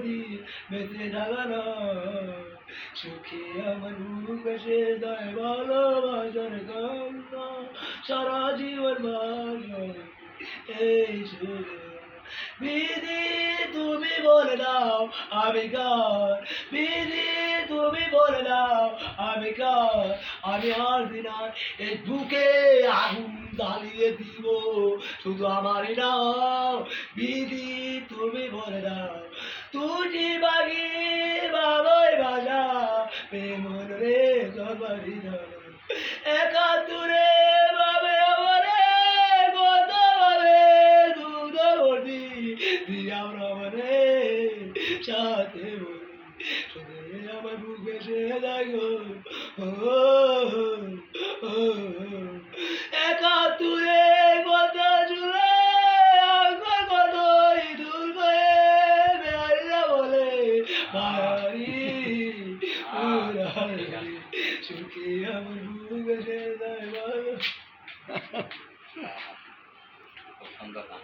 চিরদিন বেঁচে থাকা নয়, সুখে আমার বুক ভেসে যায় ভালোবাসার কান্না, সারা জীবন বাঁচবে এই সুরে। বিধি তুমি বলে দাও আমি কার, বিধি তুমি বলে দাও আমি কার, আমি আর দিনার এই বুকে আগুন জ্বালিয়ে দিব, শুধু আমারই নাও বিধি তুমি বলে দাও। তুই বাগি বাবাই বাজা প্রেম রে সবারই ধরে, একাত্তরে বাবে আমারে কত ভাবে দুধ ভর্তি দিয়া রমনে সাথে বলি, শুধু আমার বুক ভেসে যায় গো একাত্তরে কত জুড়ে আমার কতই দূর করে বেড়াইরা বলে বাড়ি সুখী আমার বুক ভেসে যায় ভালো। সুন্দর গান।